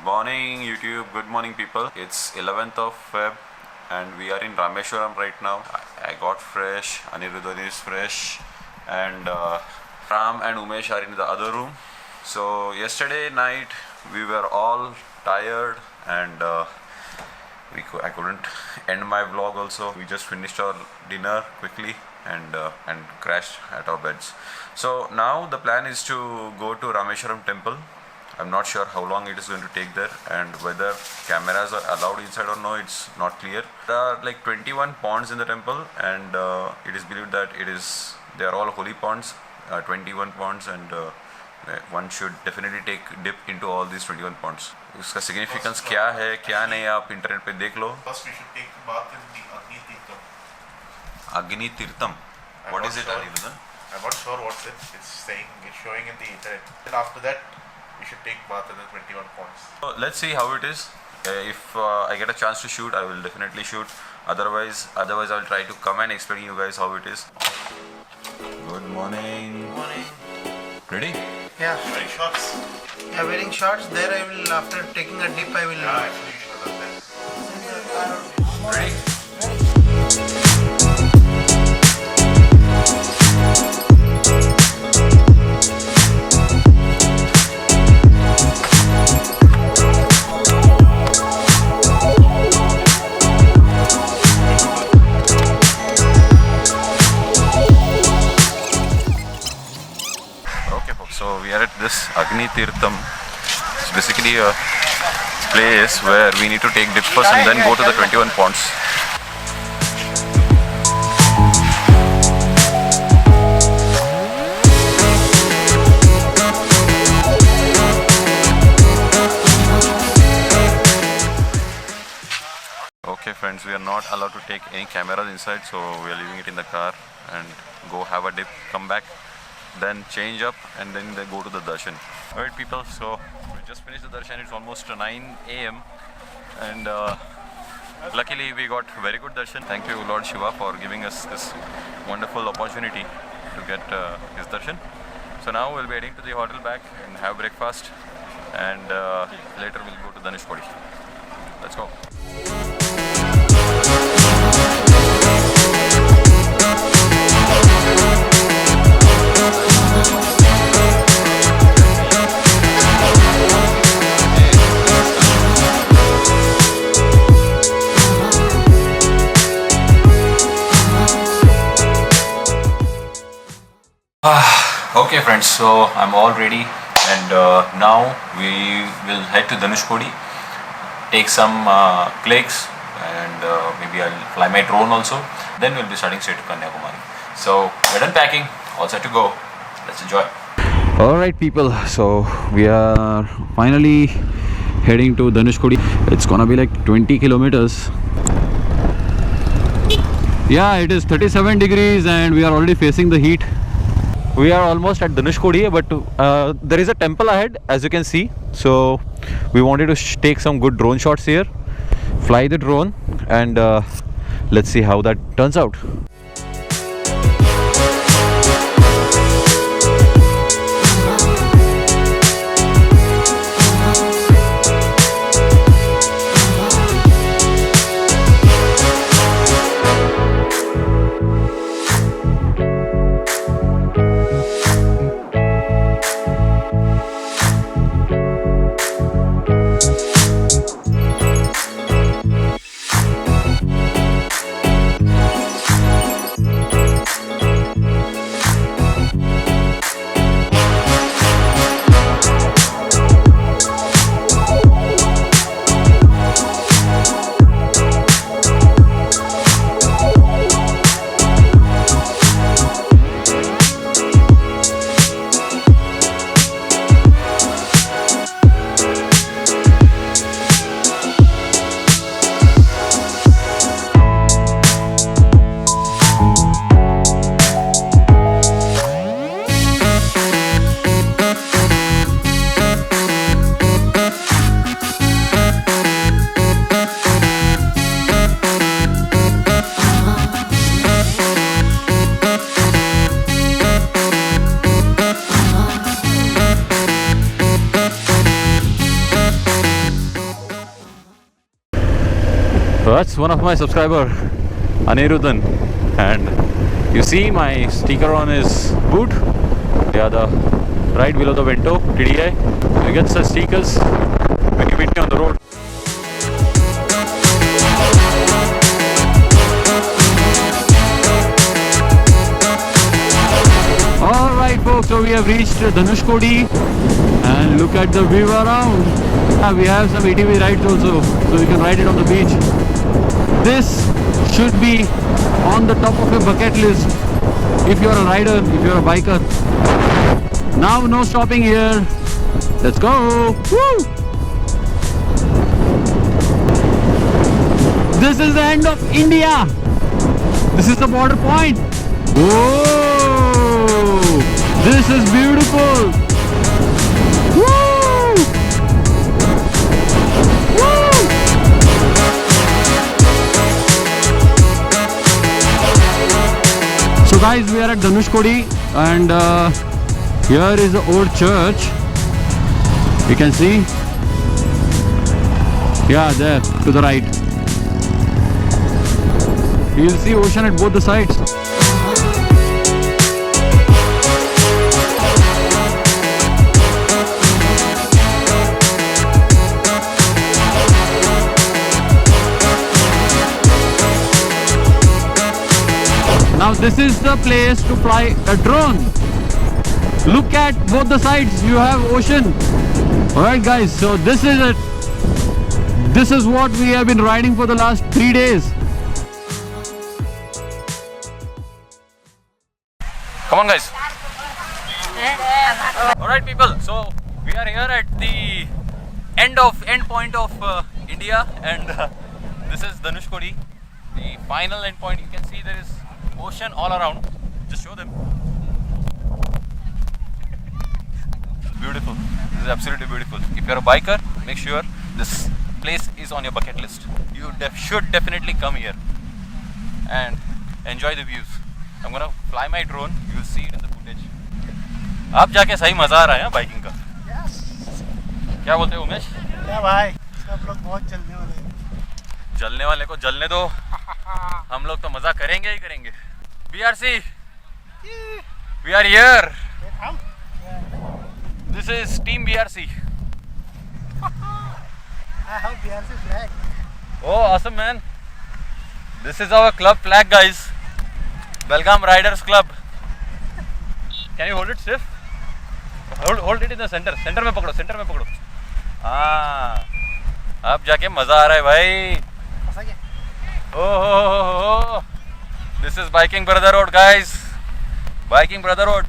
Morning YouTube, good morning people. It's 11th of Feb and we are in Rameshwaram right now. I got fresh, Aniruddha is fresh, and Ram and Umesh are in the other room. So yesterday night we were all tired and I couldn't end my vlog also. We just finished our dinner quickly and crashed at our beds. So now the plan is to go to Rameshwaram temple. I'm not sure how long it is going to take there and whether cameras are allowed inside or no, it's not clear. There are like 21 ponds in the temple and it is believed that they are all holy ponds, 21 ponds, and one should definitely take dip into all these 21 ponds. उसका significance क्या है क्या नहीं आप internet पे देख लो. First we should take the bath in the Agni Tirtham. Agni Tirtham. What is it, Aniruddha? I'm not sure what's it. It's showing in the internet. And after that we should take bath in the 21 ponds. So let's see how it is. If I get a chance to shoot, I will definitely shoot. Otherwise I'll try to come and explain you guys how it is. Good morning. Morning. Ready? Yeah. Wearing shorts. Yeah, wearing shorts. There I will, after taking a dip, I will. Yeah, actually you should have done that. Ready? So we are at this Agni Tirtham. It's basically a place where we need to take dip first and then go to the 21 ponds. Okay friends, we are not allowed to take any cameras inside, so we are leaving it in the car and go have a dip, come back, then change up and then they go to the darshan. Alright people, so we just finished the darshan. It's almost 9 a.m. and luckily we got very good darshan. Thank you Lord Shiva for giving us this wonderful opportunity to get his darshan. So now we'll be heading to the hotel back and have breakfast, and later we'll go to Dhanushkodi. Let's go. Okay friends, so I'm all ready and now we will head to Dhanushkodi, take some clicks and maybe I'll fly my drone also. Then we'll be starting straight to Kanyakumari. So we're done packing, all set to go. Let's enjoy. Alright people, so we are finally heading to Dhanushkodi. It's gonna be like 20 kilometers. Yeah, it is 37 degrees and we are already facing the heat. We are almost at Dhanushkodi, but there is a temple ahead, as you can see. So we wanted to take some good drone shots here, fly the drone, and let's see how that turns out. That's one of my subscriber, Anirudhan, and you see my sticker on his boot. Yeah, the right below the Vento TDI. You get such stickers when you meet me on the road. Alright folks, so we have reached Dhanushkodi and look at the view around. We have some ATV rides also, so you can ride it on the beach. This should be on the top of your bucket list if you're a rider, if you're a biker. Now no stopping here. Let's go! Woo! This is the end of India. This is the border point. Whoa! This is beautiful. Woo! Woo! So guys, we are at Dhanushkodi and here is the old church. You can see. Yeah, there to the right. You'll see ocean at both the sides. Now this is the place to fly a drone. Look at both the sides, you have ocean. Alright guys, so this is it. This is what we have been riding for the last 3 days. Come on guys. Alright people, so we are here at the end point of India, and this is Dhanushkodi, the final end point. You can see there is ocean all around. Just show them. Beautiful. This is absolutely beautiful. If you're a biker, make sure this place is on your bucket list. You should definitely come here and enjoy the views. I'm gonna fly my drone. You'll see it in the footage. आप जाके सही मजा आ रहा है biking का. क्या बोलते हो उमेश? क्या भाई, सब लोग बहुत जलने वाले हैं. जलने वाले को जलने दो. हम लोग तो मजा करेंगे ही करेंगे. BRC, we are here. This is Team BRC. I have BRC flag. Oh, awesome man. This is our club flag, guys. Belgaum Riders Club. Can you hold it stiff? Hold it in the center. Center में पकड़ो. Center में पकड़ो. हाँ. अब जाके मजा आ रहा है भाई. Oh. This is Biking Brotherhood, guys. Biking Brotherhood.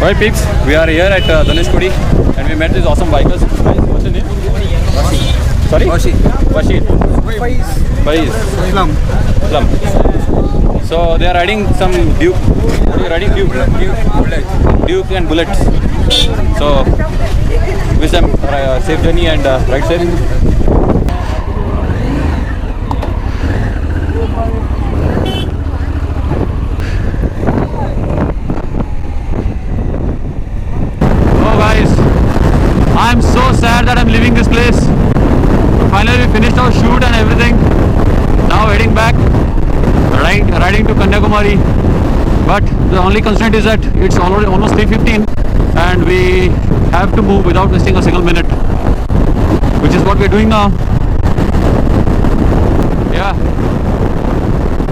Alright peeps, we are here at Dhanushkodi and we met these awesome bikers. What's your name? Washi. Sorry? Washi. Faiz. Plum. So they are riding some Duke. What are you riding? Duke and Bullets. So wish them safe journey and ride safe. I'm so sad that I'm leaving this place. Finally we finished our shoot and everything. Now heading back, riding to Kanyakumari. But the only constraint is that it's already almost 3:15 and we have to move without wasting a single minute, which is what we're doing now. Yeah,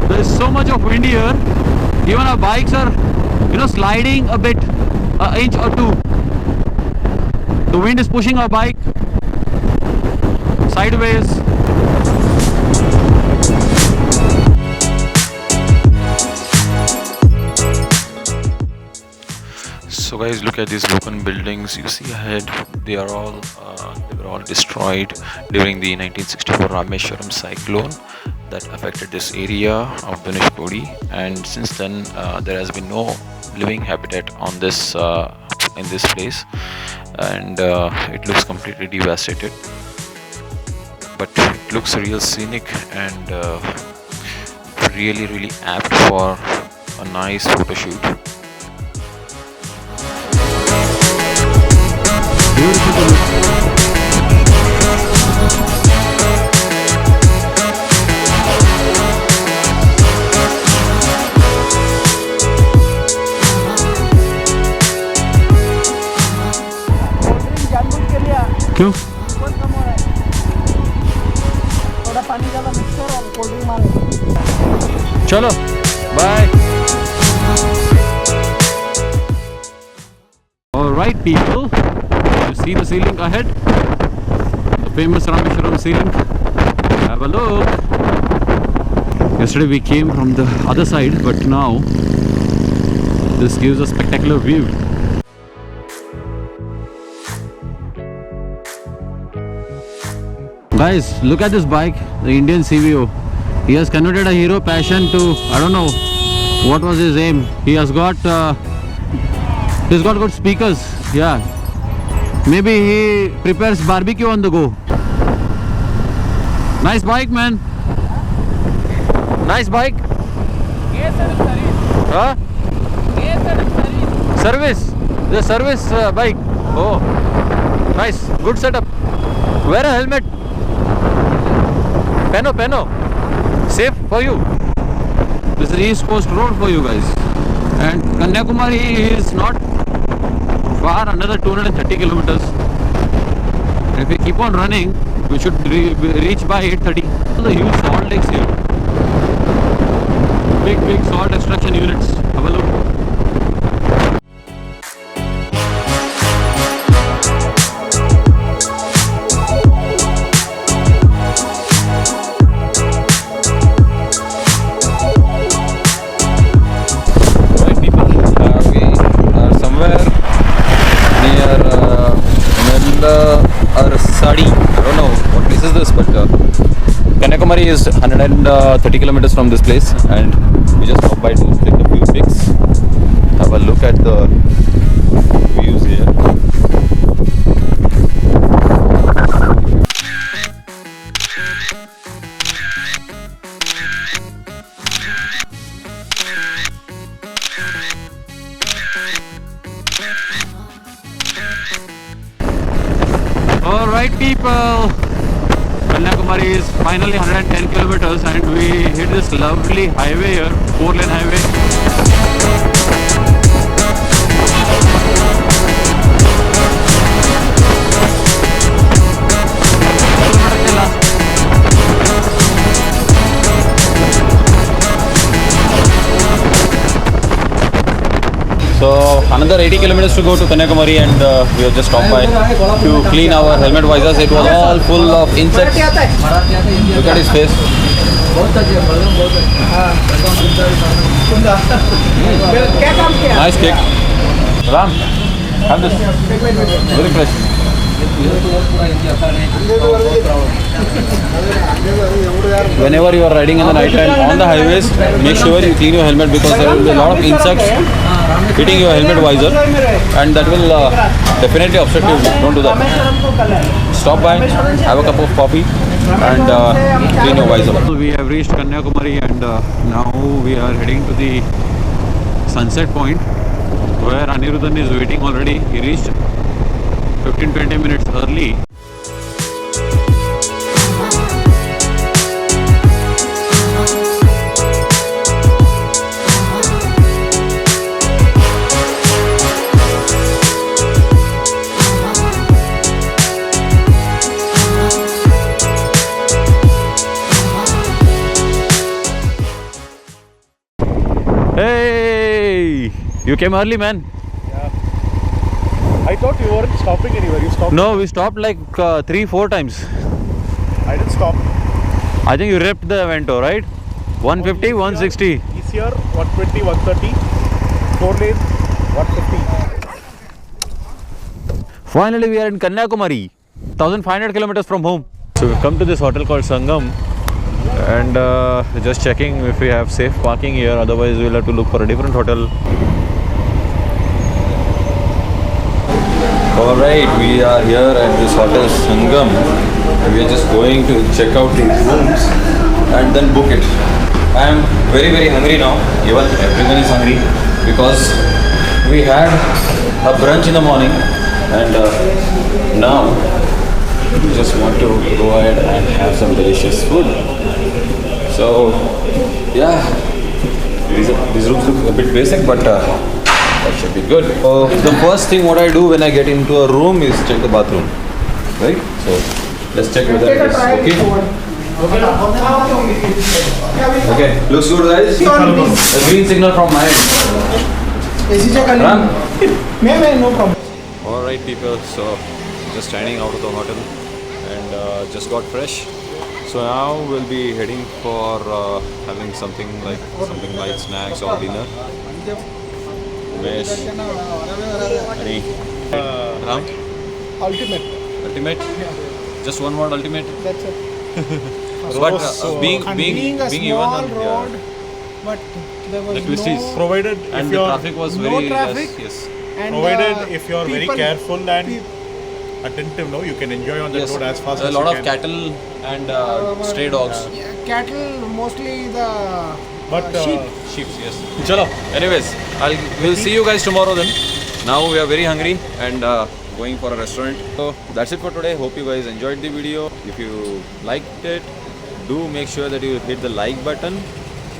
there's so much of wind here. Even our bikes are, sliding a bit, an inch or two. The wind is pushing our bike sideways. So guys, look at these broken buildings you see ahead. They were all destroyed during the 1964 Rameshwaram cyclone that affected this area of Dhanushkodi, and since then there has been no living habitat on this in this place, and it looks completely devastated, but it looks real scenic and really apt for a nice photo shoot. Beautiful to look. क्यों? थोड़ा पानी ज़्यादा mix करो और cold drink मांगो। चलो bye. Alright people, you see the ceiling ahead, the famous Rameshwaram ceiling. Have a look. Yesterday we came from the other side, but now this gives a spectacular view. Guys, look at this bike, the Indian CVO. He has converted a hero passion to, I don't know what was his aim. He's got good speakers. Yeah, maybe he prepares barbecue on the go. Nice bike, man. Nice bike. Huh? Service. The service bike. Oh, nice. Good setup. Wear a helmet. Peno. Safe for you. This is East Coast Road for you guys. And Kanyakumari is not far, another 230 kilometers. And if we keep on running, we should reach by 8:30. The huge salt lakes here. Big salt extraction units. Have a look. I don't know what place is this, but Kanyakumari is 130 kilometers from this place, and we just stopped by to take a few pics. Have a look at the views here. Alright people, Kanyakumari is finally 110 kilometers and we hit this lovely highway here, 4-lane highway. So another 80 kilometers to go to Kanyakumari, and we have just stopped by to clean our helmet visors. It was all full of insects. Look at his face. Nice kick. Ram, have this. Very fresh. Whenever you are riding in the night time on the highways, make sure you clean your helmet because there will be a lot of insects hitting your helmet visor and that will definitely upset you. Don't do that. Stop by, have a cup of coffee and clean your visor. We have reached Kanyakumari and now we are heading to the sunset point where Anirudhan is waiting already. He reached 15-20 minutes early. Hey, you came early, man. I thought you weren't stopping anywhere. You stopped? No, we stopped like 3-4 times. I didn't stop. I think you ripped the Avento, right? 150, 160. ECR 120, 130. 4 lane 150. Finally, we are in Kanyakumari, 1500 kilometers from home. So we've come to this hotel called Sangam and just checking if we have safe parking here. Otherwise, we'll have to look for a different hotel. Alright, we are here at this hotel Sangam. We are just going to check out the rooms and then book it. I am very hungry now. Even everyone is hungry because we had a brunch in the morning and now we just want to go ahead and have some delicious food. So yeah, these rooms look a bit basic but that should be good. The first thing what I do when I get into a room is check the bathroom, right? So let's check whether it is okay. Okay, looks good, guys. A green signal from my end. Ram? No problem. Alright people, so just standing out of the hotel and just got fresh. So now we'll be heading for having something light snacks or dinner. Umesh, Hari, Ram? Ultimate? Yeah. Just one word, ultimate? That's it. But being a small even road, but there was the twisties. no Provided and if the you're traffic was no very traffic. yes. and provided if you're very people- careful and attentive, no, you can enjoy on the Yes. road as fast A as lot you of can. cattle and stray dogs. Yeah, cattle, mostly the But sheep. Sheep, yes. Chalo. Anyways, we'll see you guys tomorrow then. Now we are very hungry and going for a restaurant. So that's it for today. Hope you guys enjoyed the video. If you liked it, do make sure that you hit the like button.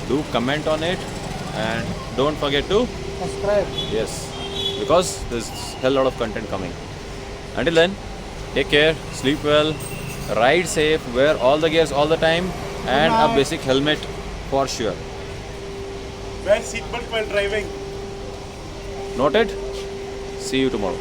Do comment on it and don't forget to Subscribe. yes, because there's a hell lot of content coming. Until then, take care, sleep well, ride safe, wear all the gears all the time and a basic helmet for sure. Wear seatbelt while driving. Noted? See you tomorrow.